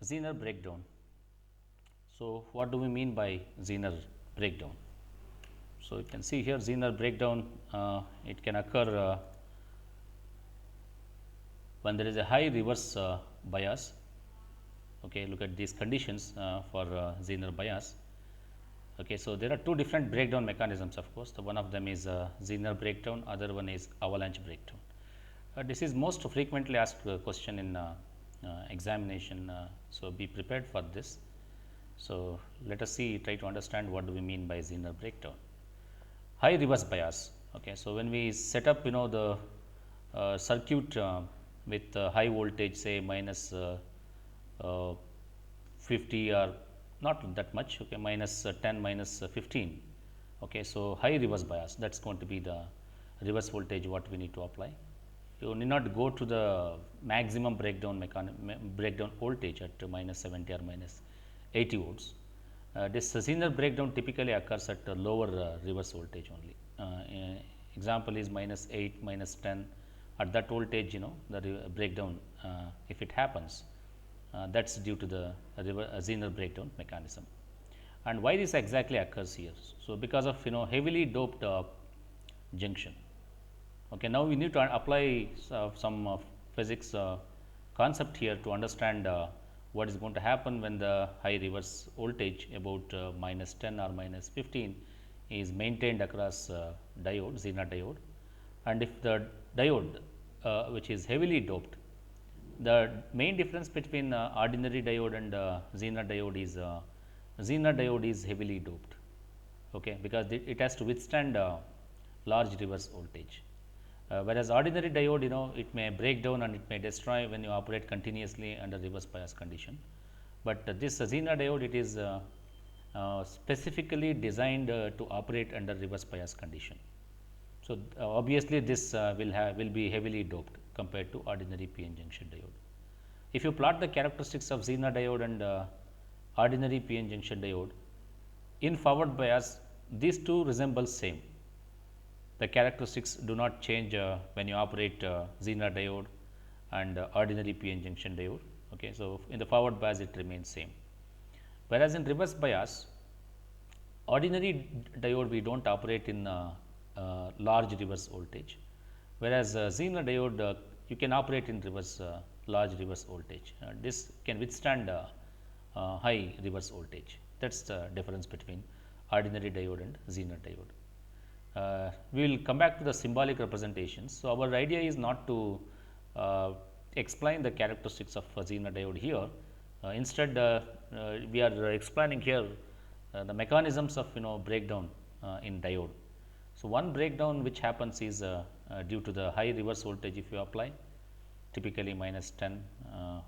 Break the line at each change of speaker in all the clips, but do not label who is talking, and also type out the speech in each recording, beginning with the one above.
Zener breakdown. So, what do we mean by Zener breakdown? So, you can see here Zener breakdown, it can occur when there is a high reverse bias. Okay, look at these conditions for Zener bias. Okay, so there are two different breakdown mechanisms, of course. The one of them is Zener breakdown, other one is avalanche breakdown. This is most frequently asked question in examination, so be prepared for this. So, let us see, try to understand what do we mean by Zener breakdown. High reverse bias. Okay, so when we set up the circuit with high voltage, say minus uh, 50 or not that much, okay, minus 10, minus 15. Okay, so high reverse bias, that is going to be the reverse voltage what we need to apply. You need not go to the maximum breakdown voltage at minus 70 or minus 80 volts. This Zener breakdown typically occurs at lower reverse voltage only. Example is minus 8, minus 10. At that voltage, the breakdown, if it happens, that is due to the Zener breakdown mechanism. And why this exactly occurs here? So, because of heavily doped junction. Okay, now we need to apply some physics concept here to understand what is going to happen when the high reverse voltage about minus 10 or minus 15 is maintained across diode, Zener diode, and if the diode which is heavily doped, the main difference between ordinary diode and Zener diode is heavily doped, okay, because it has to withstand large reverse voltage. Whereas ordinary diode, it may break down and it may destroy when you operate continuously under reverse bias condition. But this Zener diode, it is specifically designed to operate under reverse bias condition. So, obviously, this will be heavily doped compared to ordinary p-n junction diode. If you plot the characteristics of Zener diode and ordinary p-n junction diode in forward bias, these two resemble same. The characteristics do not change when you operate Zener diode and ordinary p-n junction diode. Okay, so, in the forward bias it remains same. Whereas, in reverse bias, ordinary diode we do not operate in large reverse voltage, whereas Zener diode you can operate in large reverse voltage. This can withstand high reverse voltage. That is the difference between ordinary diode and Zener diode. We will come back to the symbolic representations. So, our idea is not to explain the characteristics of Zener diode here. Instead, we are explaining here the mechanisms of breakdown in diode. So, one breakdown which happens is due to the high reverse voltage if you apply, typically minus 10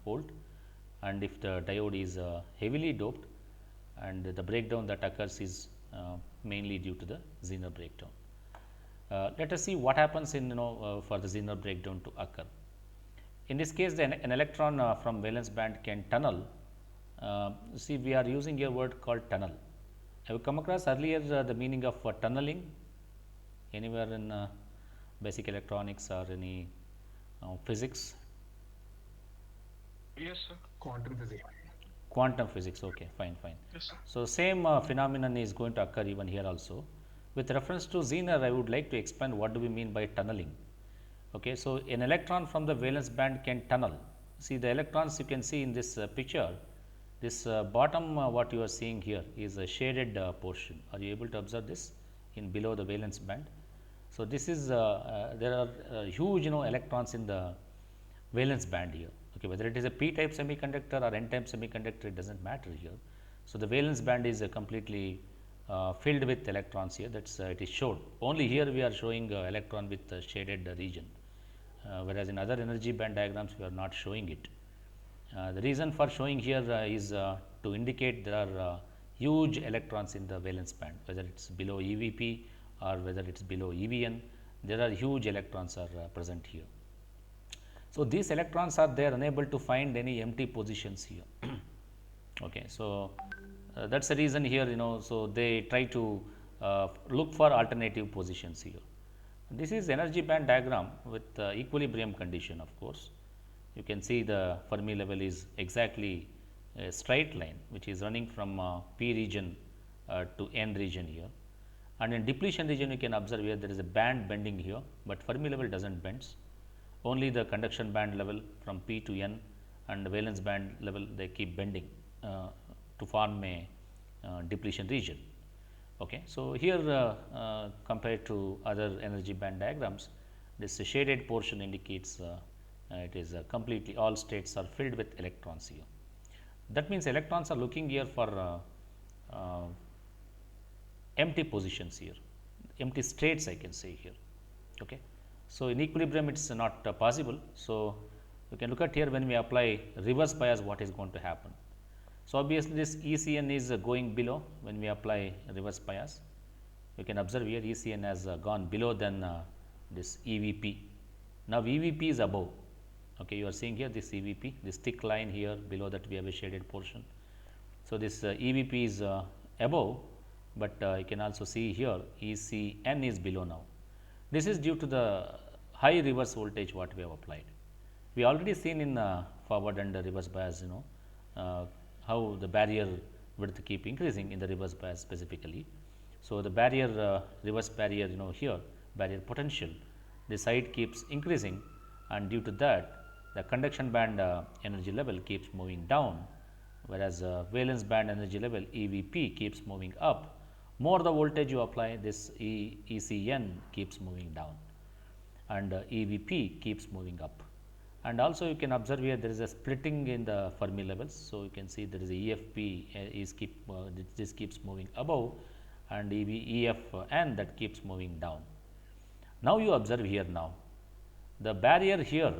volt, and if the diode is heavily doped, and the breakdown that occurs is mainly due to the Zener breakdown. Let us see what happens in for the Zener breakdown to occur. In this case, an electron from valence band can tunnel. See, we are using a word called tunnel. Have you come across earlier the meaning of tunneling anywhere in basic electronics or any physics?
Yes, sir.
Quantum physics.
Quantum physics, okay, fine, fine.
Yes, sir.
So, same phenomenon is going to occur even here also. With reference to Zener, I would like to explain what do we mean by tunneling. Okay, so, an electron from the valence band can tunnel. See, the electrons you can see in this picture, this bottom what you are seeing here is a shaded portion. Are you able to observe this in below the valence band? So, this is there are huge electrons in the valence band here. Okay, whether it is a p type semiconductor or n type semiconductor, it does not matter here. So, the valence band is completely filled with electrons here, that is it is showed. Only here we are showing electron with shaded region, whereas in other energy band diagrams we are not showing it. The reason for showing here is to indicate there are huge electrons in the valence band, whether it is below EVP or whether it is below EVN, there are huge electrons are present here. So, these electrons are there unable to find any empty positions here. Okay, so, that is the reason here so they try to look for alternative positions here. This is energy band diagram with equilibrium condition, of course. You can see the Fermi level is exactly a straight line which is running from P region to N region here. And in depletion region you can observe here there is a band bending here, but Fermi level does not bends, only the conduction band level from P to N and the valence band level they keep bending to form a depletion region. Okay. So, here compared to other energy band diagrams, this shaded portion indicates it is completely all states are filled with electrons here. That means, electrons are looking here for empty positions here, empty states I can say here. Okay. So, in equilibrium it is not possible. So, you can look at here when we apply reverse bias what is going to happen. So, obviously, this ECN is going below when we apply reverse bias. You can observe here ECN has gone below than this EVP. Now, EVP is above. Okay, you are seeing here this EVP, this thick line here below that we have a shaded portion. So, this EVP is above, but you can also see here ECN is below now. This is due to the high reverse voltage what we have applied. We already seen in forward and reverse bias, how the barrier width keep increasing in the reverse bias specifically. So, the barrier reverse barrier here barrier potential, the side keeps increasing, and due to that the conduction band energy level keeps moving down, whereas valence band energy level EVP keeps moving up. More the voltage you apply, this ECN keeps moving down and EVP keeps moving up. And also you can observe here there is a splitting in the Fermi levels. So, you can see there is a EFP this keeps moving above, and EFN that keeps moving down. Now, you observe here now the barrier here,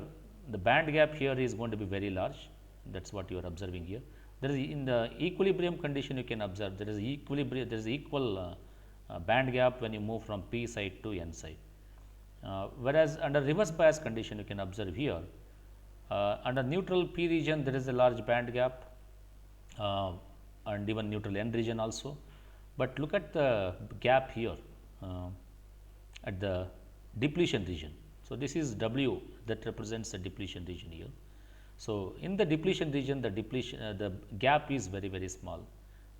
the band gap here is going to be very large, that is what you are observing here. There is in the equilibrium condition you can observe there is equilibrium, there is equal band gap when you move from P side to N side. Whereas, under reverse bias condition you can observe here under neutral P region there is a large band gap and even neutral N region also, but look at the gap here at the depletion region. So, this is W that represents the depletion region here. So, in the depletion region the depletion the gap is very small,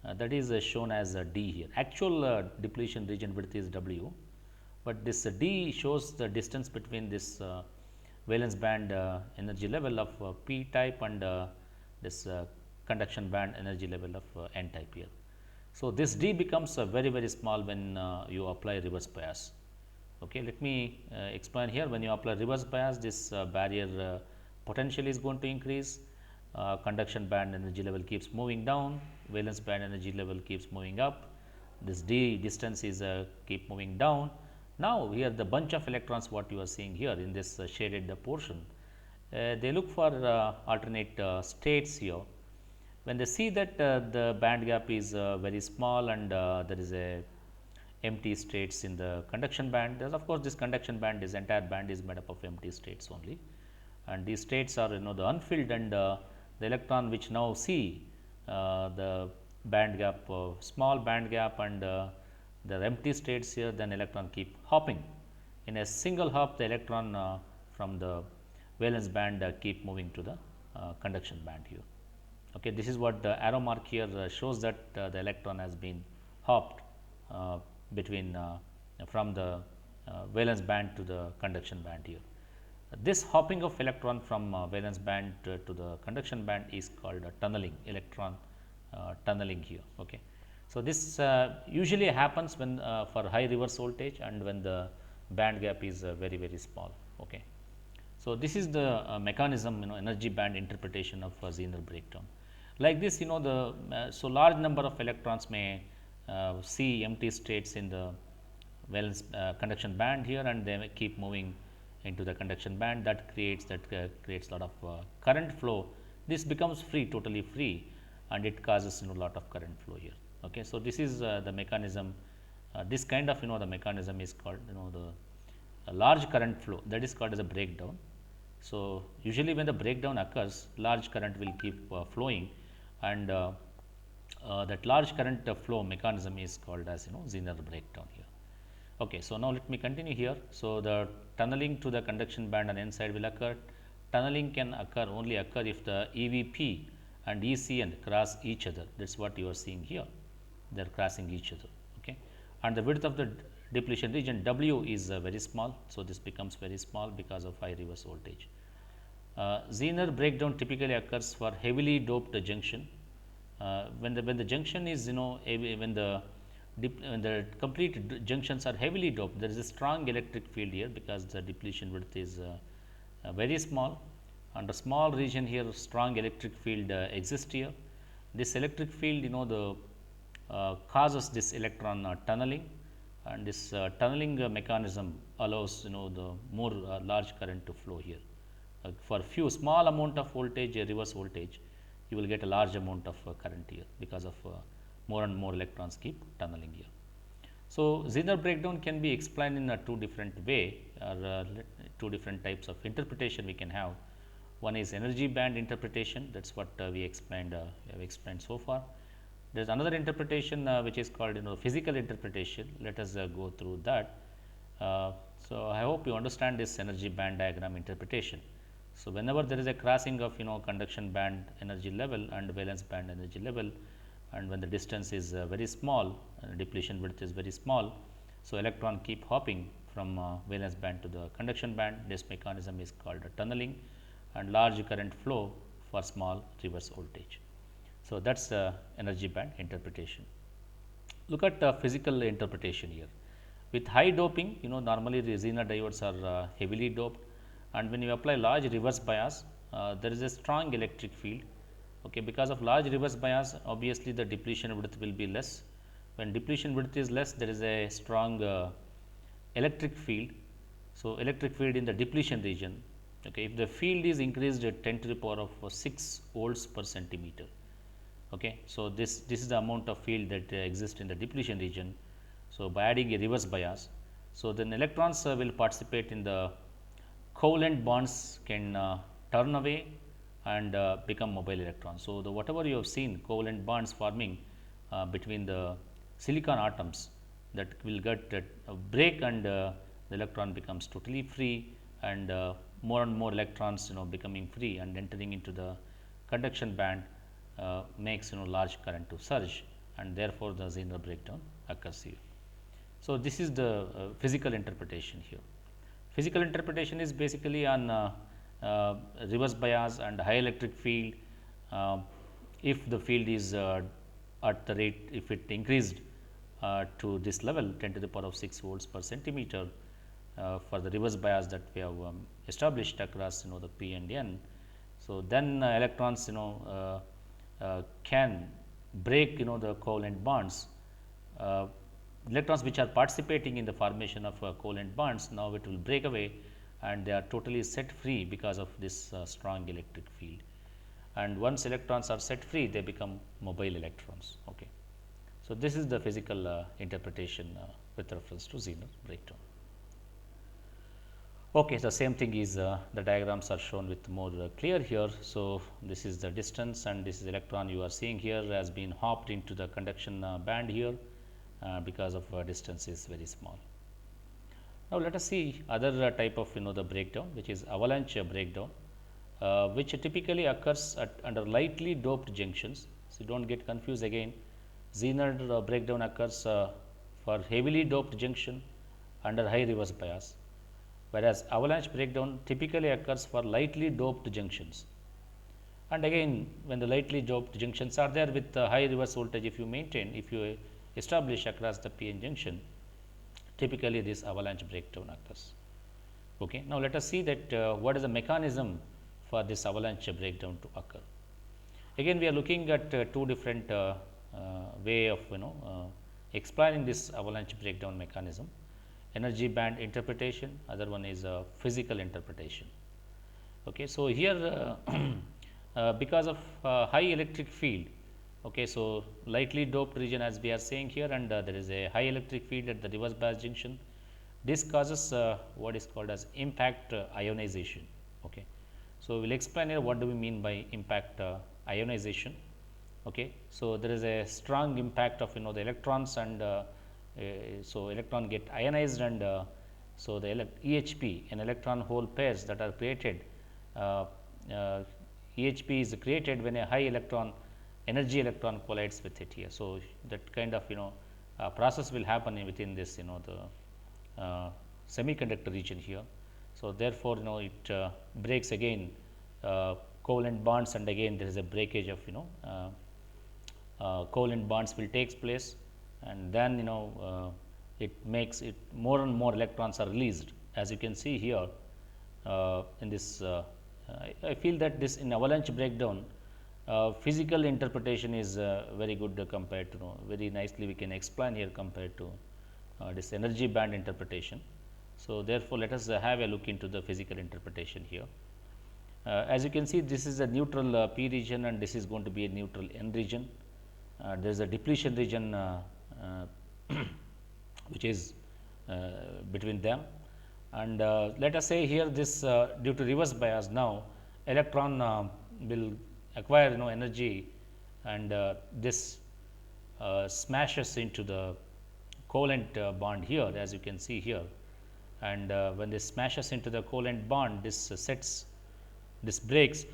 that is shown as D here. Actual depletion region width is W, but this D shows the distance between this valence band energy level of P type and this conduction band energy level of N type here. So, this D becomes very small when you apply reverse bias. Okay, let me explain here. When you apply reverse bias, this barrier potential is going to increase, conduction band energy level keeps moving down, valence band energy level keeps moving up, this D distance is keep moving down. Now, here the bunch of electrons what you are seeing here in this shaded portion, they look for alternate states here. When they see that the band gap is very small and there is a empty states in the conduction band, there is of course, this conduction band, this entire band is made up of empty states only, and these states are the unfilled, and the electron which now see the band gap, small band gap, and the empty states here, then electron keep hopping. In a single hop the electron from the valence band keep moving to the conduction band here. Okay, this is what the arrow mark here shows that the electron has been hopped between from the valence band to the conduction band here. This hopping of electron from valence band to the conduction band is called tunneling, electron tunneling here. Okay. So, this usually happens when for high reverse voltage and when the band gap is very small. Okay. So, this is the mechanism energy band interpretation of Zener breakdown. Like this the so large number of electrons may see empty states in the valence conduction band here, and they may keep moving into the conduction band, that creates lot of current flow. This becomes free, totally free, and it causes lot of current flow here. Okay. So, this is the mechanism, this kind of the mechanism is called the large current flow, that is called as a breakdown. So, usually when the breakdown occurs, large current will keep flowing, and that large current flow mechanism is called as Zener breakdown here. Okay. So, now let me continue here. So, the tunneling to the conduction band on N side will occur. Tunneling can only occur if the EVP and EC and cross each other. That is what you are seeing here, they are crossing each other. Okay. And the width of the depletion region W is very small. So, this becomes very small because of high reverse voltage. Zener breakdown typically occurs for heavily doped junction. When the junction is when the complete junctions are heavily doped, there is a strong electric field here because the depletion width is very small. Under small region here, strong electric field exists here. This electric field, the causes this electron tunneling, and this tunneling mechanism allows the more large current to flow here. For few small amount of voltage, reverse voltage, you will get a large amount of current here because of more and more electrons keep tunneling here. So, Zener breakdown can be explained in a two different way, or two different types of interpretation we can have. One is energy band interpretation, that is what we have explained so far. There is another interpretation which is called physical interpretation. Let us go through that. So, I hope you understand this energy band diagram interpretation. So, whenever there is a crossing of conduction band energy level and valence band energy level, and when the distance is very small and depletion width is very small, so electron keep hopping from valence band to the conduction band. This mechanism is called tunneling, and large current flow for small reverse voltage. So, that is the energy band interpretation. Look at physical interpretation here. With high doping, normally the Zener diodes are heavily doped, and when you apply large reverse bias, there is a strong electric field. Okay, because of large reverse bias, obviously the depletion width will be less. When depletion width is less, there is a strong electric field. So, electric field in the depletion region. Okay, if the field is increased at 10 to the power of 6 volts per centimeter. Okay, so this is the amount of field that exists in the depletion region. So, by adding a reverse bias, so then electrons will participate in the covalent bonds can turn away and become mobile electrons. So, the whatever you have seen covalent bonds forming between the silicon atoms, that will get a break, and the electron becomes totally free, and more and more electrons becoming free and entering into the conduction band makes large current to surge, and therefore, the Zener breakdown occurs here. So, this is the physical interpretation here. Physical interpretation is basically on reverse bias and high electric field. If the field is at the rate, if it increased to this level 10 to the power of 6 volts per centimeter for the reverse bias that we have established across the P and N. So, then electrons can break the covalent bonds. Electrons which are participating in the formation of covalent bonds, now it will break away, and they are totally set free because of this strong electric field. And once electrons are set free, they become mobile electrons. Okay. So, this is the physical interpretation with reference to Zener breakdown. Okay, the same thing is the diagrams are shown with more clear here. So, this is the distance, and this is electron you are seeing here has been hopped into the conduction band here because of distance is very small. Now, let us see other type of the breakdown, which is avalanche breakdown, which typically occurs under lightly doped junctions. So, do not get confused again. Zener breakdown occurs for heavily doped junction under high reverse bias, whereas avalanche breakdown typically occurs for lightly doped junctions. And again, when the lightly doped junctions are there with high reverse voltage, if you establish across the p-n junction, typically this avalanche breakdown occurs. Okay. Now, let us see that what is the mechanism for this avalanche breakdown to occur. Again, we are looking at two different way of explaining this avalanche breakdown mechanism. Energy band interpretation, other one is physical interpretation. Okay. So, here because of high electric field, okay, so lightly doped region as we are saying here, and there is a high electric field at the reverse bias junction. This causes what is called as impact ionization. Okay. So, we will explain here what do we mean by impact ionization. Okay. So, there is a strong impact of the electrons, and so electron get ionized, and so the EHP and electron hole pairs that are created EHP is created when a high electron energy electron collides with it here. So, that kind of process will happen within this the semiconductor region here. So, therefore, it breaks again covalent bonds, and again there is a breakage of covalent bonds will takes place, and then it makes it more and more electrons are released. As you can see here in this I feel that this in avalanche breakdown physical interpretation is very good compared to very nicely we can explain here compared to this energy band interpretation. So, therefore, let us have a look into the physical interpretation here. As you can see, this is a neutral p region, and this is going to be a neutral n region. There is a depletion region which is between them, and let us say here this due to reverse bias now electron will acquire energy, and this smashes into the covalent bond here, as you can see here, and when this smashes into the covalent bond, this breaks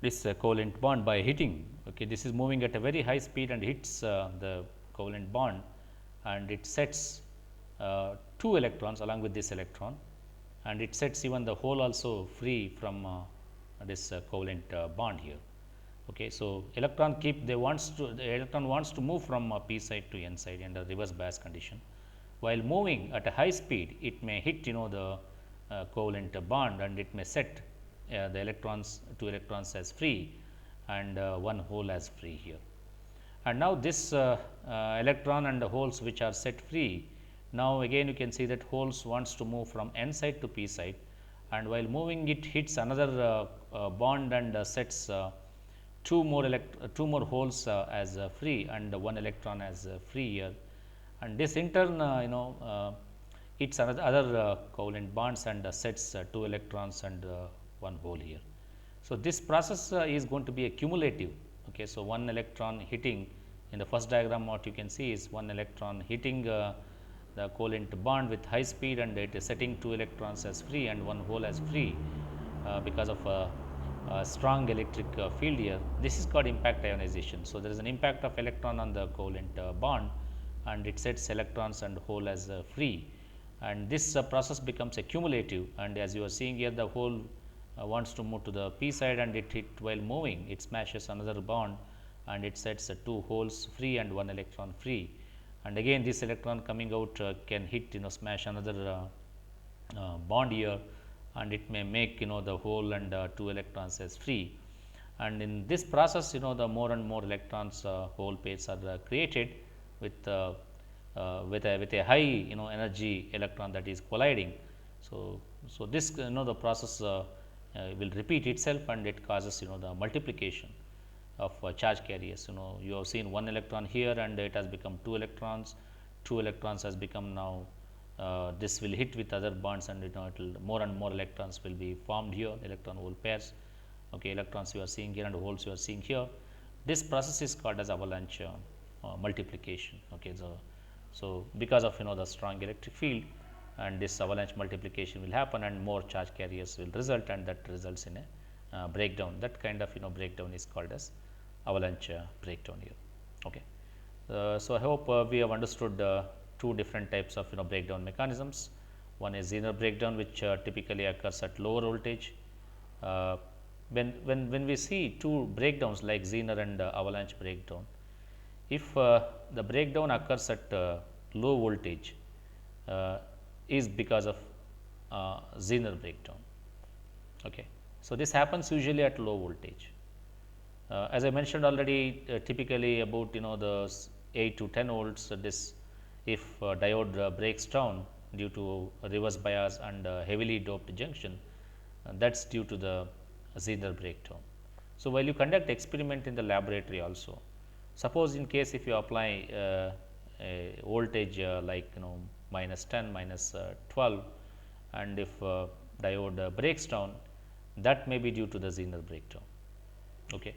this covalent bond by hitting. Okay, this is moving at a very high speed and hits the covalent bond, and it sets 2 electrons along with this electron, and it sets even the hole also free from this covalent bond here. Okay, so, the electron wants to move from p side to n side under reverse bias condition. While moving at a high speed, it may hit the covalent bond, and it may set the 2 electrons as free and 1 hole as free here. And now, this electron and the holes which are set free, now again you can see that holes wants to move from n side to p side, and while moving it hits another bond and sets 2 more holes as free and 1 electron as free here, and this in turn hits other covalent bonds and sets 2 electrons and 1 hole here. So, this process is going to be a cumulative. Okay, so, 1 electron hitting in the first diagram, what you can see is 1 electron hitting the covalent bond with high speed, and it is setting 2 electrons as free and 1 hole as free because of a strong electric field here. This is called impact ionization. So, there is an impact of electron on the covalent bond, and it sets electrons and hole as free, and this process becomes a cumulative, and as you are seeing here, the hole wants to move to the p side, and it while moving it smashes another bond, and it sets 2 holes free and 1 electron free, and again this electron coming out can hit smash another bond here, and it may make the hole and 2 electrons as free, and in this process the more and more electrons hole pairs are created with a high energy electron that is colliding. So, this the process will repeat itself, and it causes the multiplication of charge carriers. You have seen 1 electron here, and it has become 2 electrons. 2 electrons has become now this will hit with other bonds, and it will more and more electrons will be formed here, electron hole pairs. Okay, electrons you are seeing here and holes you are seeing here. This process is called as avalanche multiplication. Okay, so because of the strong electric field, and this avalanche multiplication will happen, and more charge carriers will result, and that results in a breakdown. That kind of breakdown is called as avalanche breakdown here. Okay. So, I hope we have understood 2 different types of breakdown mechanisms. One is Zener breakdown, which typically occurs at lower voltage. When we see 2 breakdowns like Zener and avalanche breakdown, if the breakdown occurs at low voltage, is because of Zener breakdown. Okay. So, this happens usually at low voltage. As I mentioned already, typically about the 8 to 10 volts, this if diode breaks down due to reverse bias and heavily doped junction, that is due to the Zener breakdown. So, while you conduct experiment in the laboratory also, suppose in case if you apply a voltage like minus 10, minus 12, and if diode breaks down, that may be due to the Zener breakdown. Okay.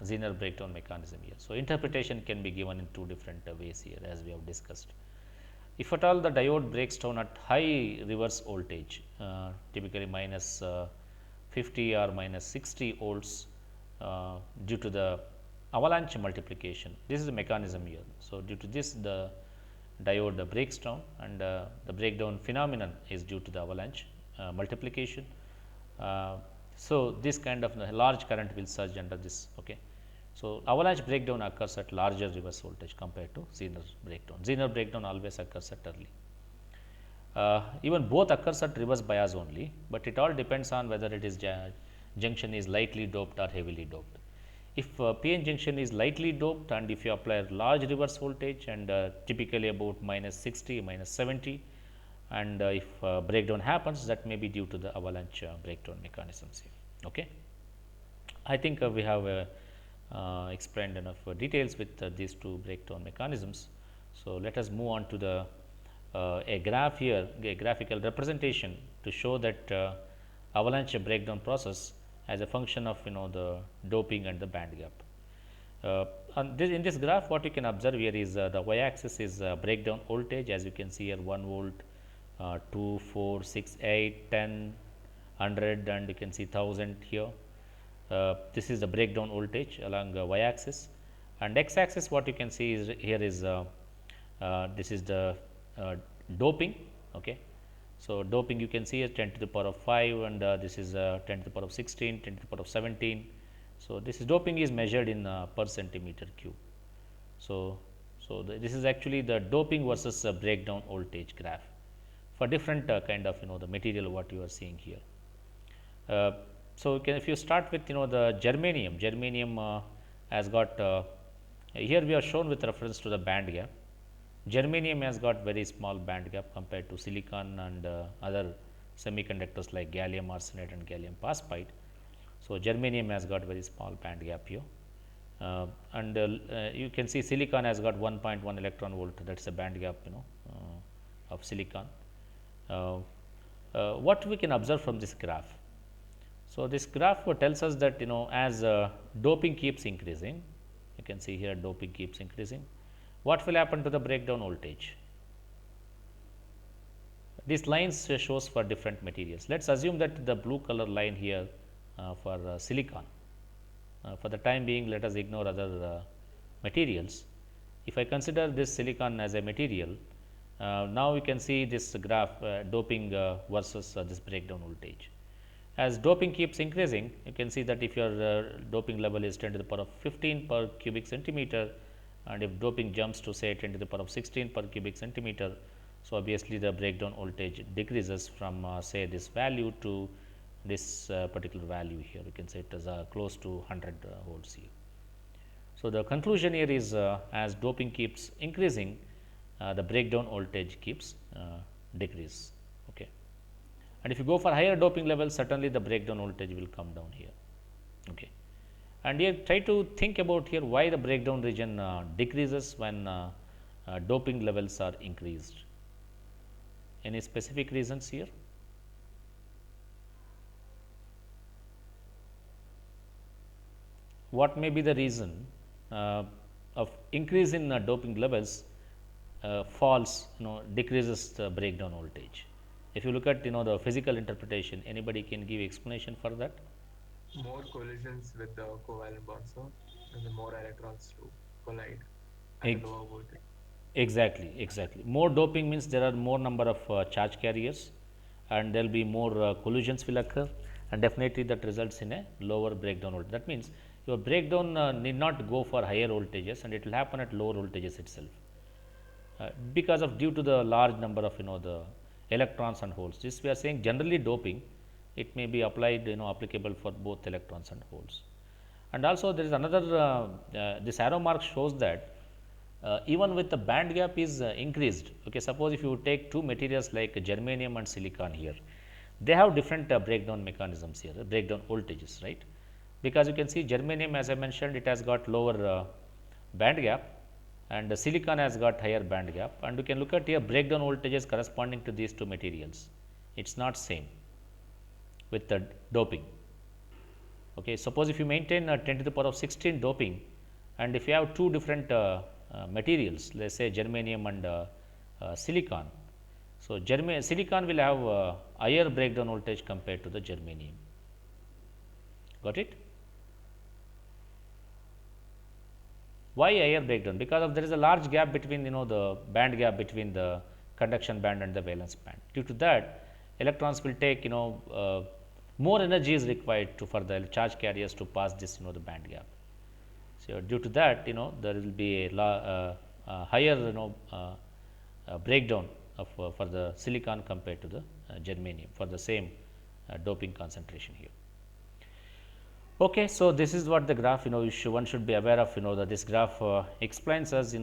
Zener breakdown mechanism here. So, interpretation can be given in 2 different ways here, as we have discussed. If at all the diode breaks down at high reverse voltage, typically minus 50 or minus 60 volts, due to the avalanche multiplication. This is the mechanism here. So, due to this the diode breaks down, and the breakdown phenomenon is due to the avalanche multiplication. So, this kind of large current will surge under this. Okay. So, avalanche breakdown occurs at larger reverse voltage compared to Zener breakdown. Zener breakdown always occurs at early. Even both occurs at reverse bias only, but it all depends on whether it is junction is lightly doped or heavily doped. If PN junction is lightly doped, and if you apply large reverse voltage and typically about -60, -70, and if breakdown happens, that may be due to the avalanche breakdown mechanisms here. Okay. I think we have explained enough details with these two breakdown mechanisms. So, let us move on to the a graph here, a graphical representation to show that avalanche breakdown process as a function of the doping and the band gap. In this graph, what you can observe here is the y axis is breakdown voltage, as you can see here 1 volt, 2, 4, 6, 8, 10, 100, and you can see 1000 here. This is the breakdown voltage along y axis, and x axis what you can see is here is this is the doping. Okay. So, doping you can see is 10 to the power of 5, and this is 10 to the power of 16, 10 to the power of 17. So, this is doping is measured in per centimeter cube. So, this is actually the doping versus breakdown voltage graph for different kind of the material what you are seeing here. So, if you start with the germanium has got here we are shown with reference to the band gap. Germanium has got very small band gap compared to silicon and other semiconductors like gallium arsenide and gallium phosphide. So, germanium has got very small band gap here, and you can see silicon has got 1.1 electron volt, that is a band gap of silicon. What we can observe from this graph? So, this graph tells us that as doping keeps increasing, you can see here doping keeps increasing, what will happen to the breakdown voltage? These lines shows for different materials. Let us assume that the blue color line here for silicon. For the time being, let us ignore other materials. If I consider this silicon as a material, now you can see this graph doping versus this breakdown voltage. As doping keeps increasing, you can see that if your doping level is 10 to the power of 15 per cubic centimeter, and if doping jumps to say 10 to the power of 16 per cubic centimeter, so obviously the breakdown voltage decreases from say this value to this particular value here. You can say it is close to 100 volts here. So, the conclusion here is as doping keeps increasing, the breakdown voltage keeps decrease. Okay. And if you go for higher doping levels, certainly the breakdown voltage will come down here. Okay. And here try to think about here why the breakdown region decreases when doping levels are increased. Any specific reasons here? What may be the reason of increase in doping levels falls decreases the breakdown voltage? If you look at the physical interpretation, anybody can give explanation for that?
More collisions with the covalent bonds, so and the more electrons to collide at a lower voltage.
Exactly. More doping means there are more number of charge carriers, and there will be more collisions will occur, and definitely that results in a lower breakdown voltage. That means your breakdown need not go for higher voltages, and it will happen at lower voltages itself, because of due to the large number of the electrons and holes. This we are saying generally doping, it may be applied applicable for both electrons and holes. And also there is another this arrow mark shows that even with the band gap is increased. Okay, suppose if you take two materials like germanium and silicon here, they have different breakdown mechanisms here, breakdown voltages, right? Because you can see germanium, as I mentioned, it has got lower band gap, and silicon has got higher band gap, and you can look at here breakdown voltages corresponding to these two materials. It is not same with the doping. Okay, suppose if you maintain 10 to the power of 16 doping, and if you have two different materials, let us say germanium and silicon. So, silicon will have higher breakdown voltage compared to the germanium. Got it? Why higher breakdown? Because of there is a large gap between the band gap between the conduction band and the valence band. Due to that, electrons will take more energy is required to for the charge carriers to pass this the band gap. So, due to that there will be higher breakdown of for the silicon compared to the germanium for the same doping concentration here. Okay, so this is what the graph one should be aware of that this graph explains us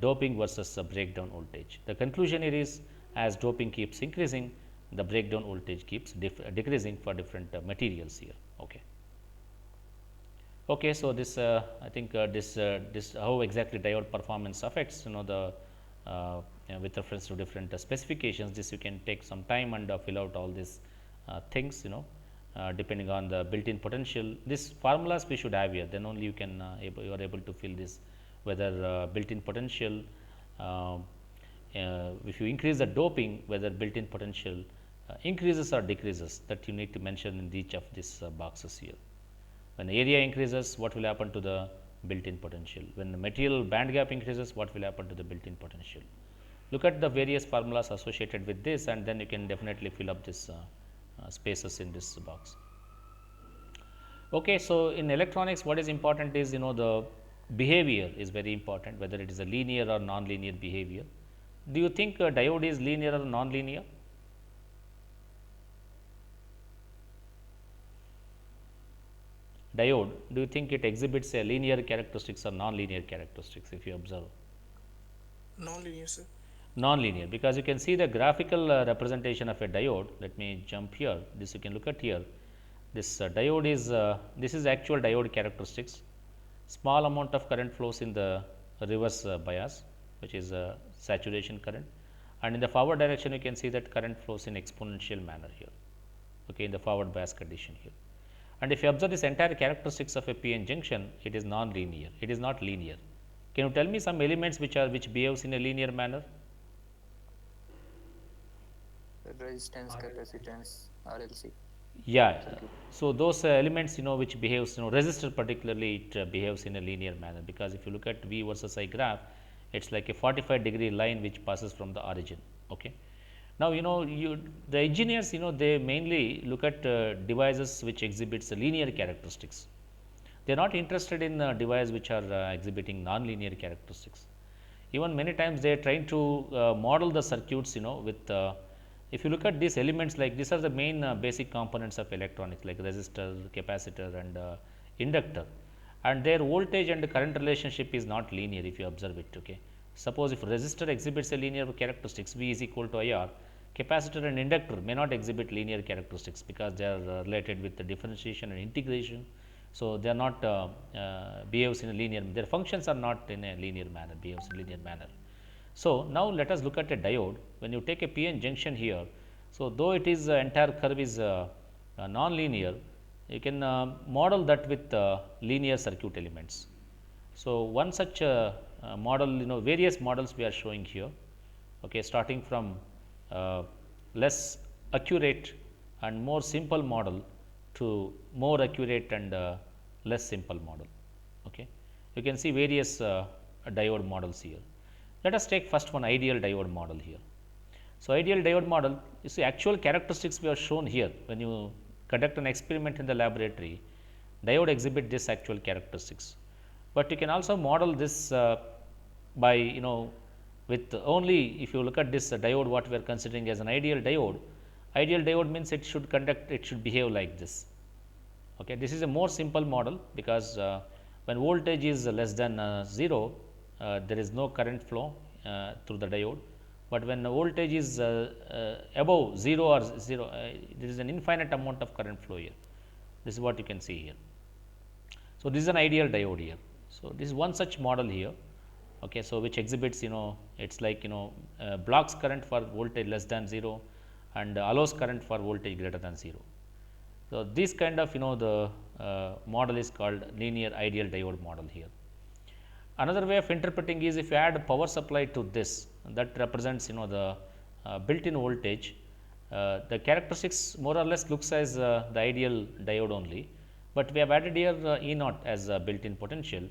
doping versus breakdown voltage. The conclusion here is as doping keeps increasing, the breakdown voltage keeps decreasing for different materials here. Okay. Okay, so this I think this how exactly diode performance affects the with reference to different specifications. This you can take some time and fill out all these things depending on the built-in potential. These formulas we should have here, then only you can you are able to fill this whether built-in potential if you increase the doping, whether built-in potential increases or decreases, that you need to mention in each of these boxes here. When the area increases, what will happen to the built-in potential? When the material band gap increases, what will happen to the built-in potential? Look at the various formulas associated with this, and then you can definitely fill up this spaces in this box. Okay, so in electronics, what is important is the behavior is very important, whether it is a linear or non-linear behavior. Do you think a diode is linear or non-linear? Diode, do you think it exhibits a linear characteristics or non-linear characteristics if you observe?
Non-linear, sir.
Non-linear, because you can see the graphical representation of a diode. Let me jump here. This you can look at here. This diode is this is actual diode characteristics. Small amount of current flows in the reverse bias, which is saturation current, and in the forward direction you can see that current flows in exponential manner here. Okay, in the forward bias condition here. And if you observe this entire characteristics of a p-n junction, it is non-linear. It is not linear. Can you tell me some elements which behaves in a linear manner?
Resistance, capacitance, RLC.
Yeah. So those elements which behaves resistor particularly it behaves in a linear manner, because if you look at V versus I graph, it's like a 45-degree line which passes from the origin. Okay. Now the engineers they mainly look at devices which exhibits linear characteristics. They are not interested in devices which are exhibiting non-linear characteristics. Even many times they are trying to model the circuits with if you look at these elements, like these are the main basic components of electronics, like resistor, capacitor and inductor, and their voltage and current relationship is not linear if you observe it. Okay. Suppose if resistor exhibits a linear characteristics, V is equal to IR, capacitor and inductor may not exhibit linear characteristics because they are related with the differentiation and integration. So, they are not behaves in a linear, their functions are not in a linear manner, behaves in linear manner. So, now let us look at a diode. When you take a p-n junction here, so though it is entire curve is non-linear, you can model that with linear circuit elements. So, one such model various models we are showing here, okay, starting from less accurate and more simple model to more accurate and less simple model. Okay. You can see various diode models here. Let us take first one ideal diode model here. So, ideal diode model, you see actual characteristics we are shown here. When you conduct an experiment in the laboratory, diode exhibit this actual characteristics, but you can also model this by with only if you look at this diode what we are considering as an ideal diode means it should conduct, it should behave like this. Okay. This is a more simple model because when voltage is less than 0, there is no current flow through the diode, but when the voltage is above 0 or 0, there is an infinite amount of current flow here. This is what you can see here. So, this is an ideal diode here. So, this is one such model here, okay, so which exhibits it's like blocks current for voltage less than 0 and allows current for voltage greater than 0. So, this kind of the model is called linear ideal diode model here. Another way of interpreting is if you add power supply to this, that represents the built-in voltage, the characteristics more or less looks as the ideal diode only, but we have added here E naught as a built-in potential.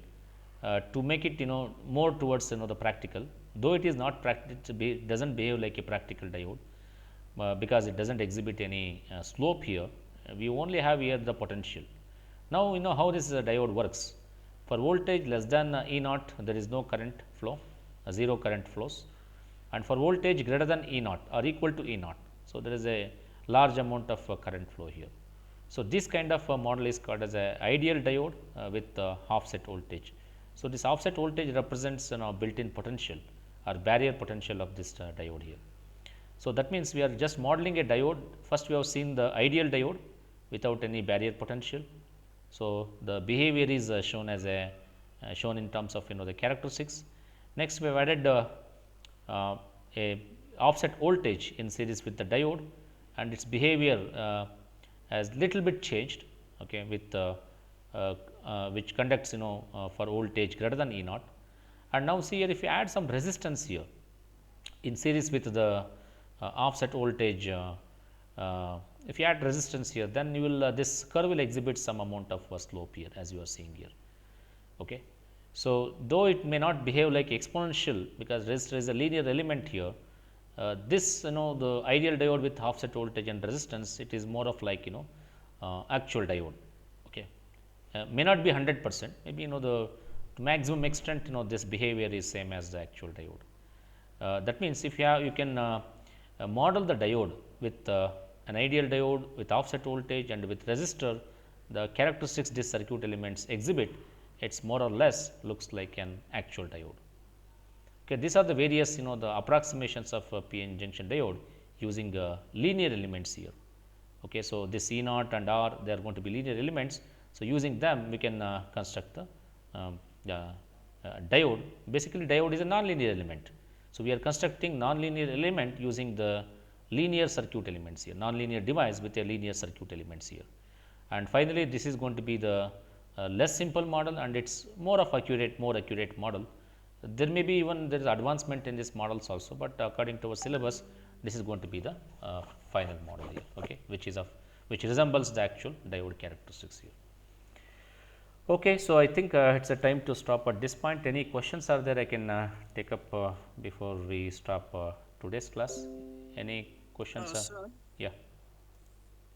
to make it more towards the practical, though it is not doesn't behave like a practical diode, because it does not exhibit any slope here. We only have here the potential. Now, you know how this diode works. For voltage less than E naught, there is no current flow, 0 current flows, and for voltage greater than E naught or equal to E naught. So, there is a large amount of current flow here. So, this kind of model is called as a ideal diode with offset voltage. So, this offset voltage represents built-in potential or barrier potential of this diode here. So, that means we are just modeling a diode. First, we have seen the ideal diode without any barrier potential. So, the behavior is shown as a shown in terms of the characteristics. Next, we have added a offset voltage in series with the diode, and its behavior has little bit changed, okay, with which conducts for voltage greater than E naught. And now, see here, if you add some resistance here in series with the offset voltage, if you add resistance here, then you will this curve will exhibit some amount of slope here, as you are seeing here. Okay. So, though it may not behave like exponential, because resistor is a linear element here, this the ideal diode with offset voltage and resistance, it is more of like actual diode. Okay. May not be 100%, maybe the to maximum extent this behavior is same as the actual diode. That means, if you can model the diode with an ideal diode with offset voltage and with resistor, the characteristics this circuit elements exhibit, it's more or less looks like an actual diode. Okay, these are the various the approximations of p-n junction diode using linear elements here. Okay, so this E naught and R, they are going to be linear elements. So, using them we can construct the diode. Basically, diode is a non-linear element. So, we are constructing non-linear element using the linear circuit elements here, non-linear device with a linear circuit elements here. And finally, this is going to be the less simple model, and it's more accurate model. There may be even there is advancement in these models also, but according to our syllabus, this is going to be the final model here, okay, which resembles the actual diode characteristics here. Okay, so I think it's a time to stop at this point. Any questions are there I can take up before we stop today's class? Any questions?
Sir,
Yeah.